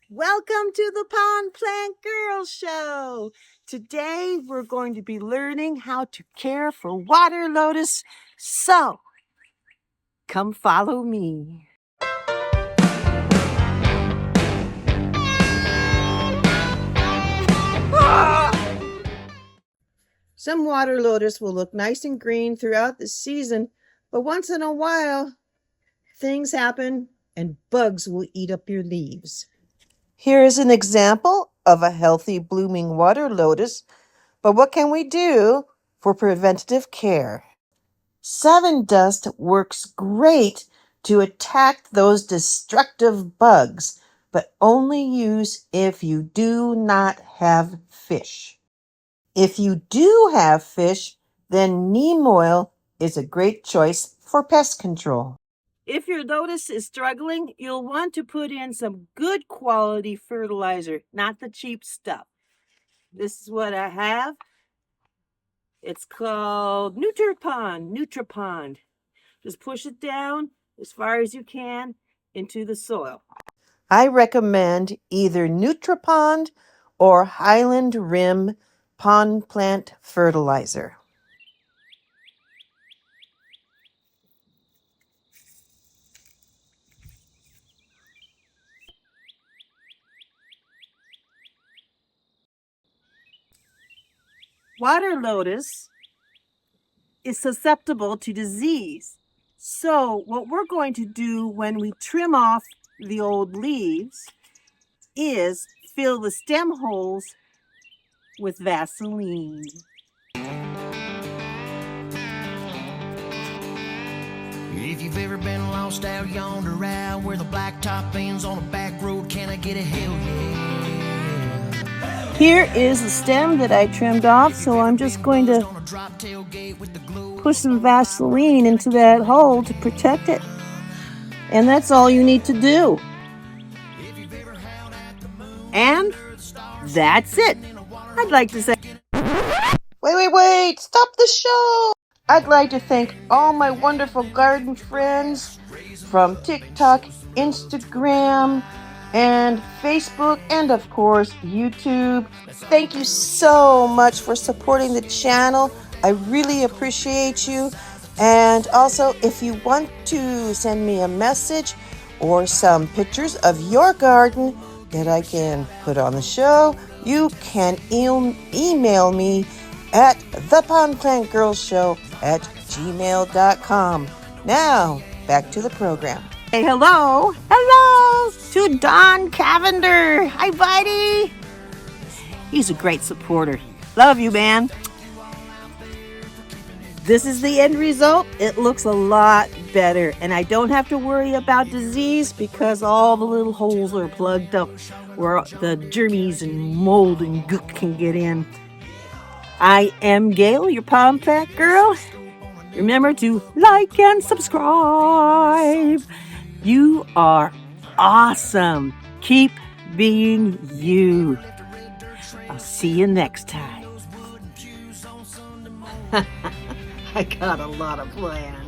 Welcome to the Pond Plant Girl Show. Today we're going to be learning how to care for water lotus. So, come follow me. Some water lotus will look nice and green throughout the season, but once in a while, things happen and bugs will eat up your leaves. Here is an example of a healthy blooming water lotus, but what can we do for preventative care? Satin dust works great to attack those destructive bugs, but only use if you do not have fish. If you do have fish, then neem oil is a great choice for pest control. If your lotus is struggling, you'll want to put in some good quality fertilizer, not the cheap stuff. This is what I have. It's called Nutripond. Just push it down as far as you can into the soil. I recommend either Nutripond or Highland Rim Pond Plant Fertilizer. Water lotus is susceptible to disease. So what we're going to do when we trim off the old leaves is fill the stem holes with Vaseline. If you've ever been lost out yonder out where the blacktop ends on a back road, can I get a hell yeah? Here is the stem that I trimmed off, so I'm just going to push some Vaseline into that hole to protect it. And that's all you need to do. And that's it. I'd like to say... Wait! Stop the show! I'd like to thank all my wonderful garden friends from TikTok, Instagram, and Facebook, and of course, YouTube. Thank you so much for supporting the channel. I really appreciate you. And also, if you want to send me a message or some pictures of your garden that I can put on the show, you can email me at thepondplantgirlshow@gmail.com. Now, back to the program. Hey, hello to Don Cavender. Hi, buddy. He's a great supporter. Love you, man. This is the end result. It looks a lot better, and I don't have to worry about disease because all the little holes are plugged up where the germs and mold and gook can get in. I am Gail, your Pond Plant Girl. Remember to like and subscribe. You are awesome. Keep being you. I'll see you next time. I got a lot of plans.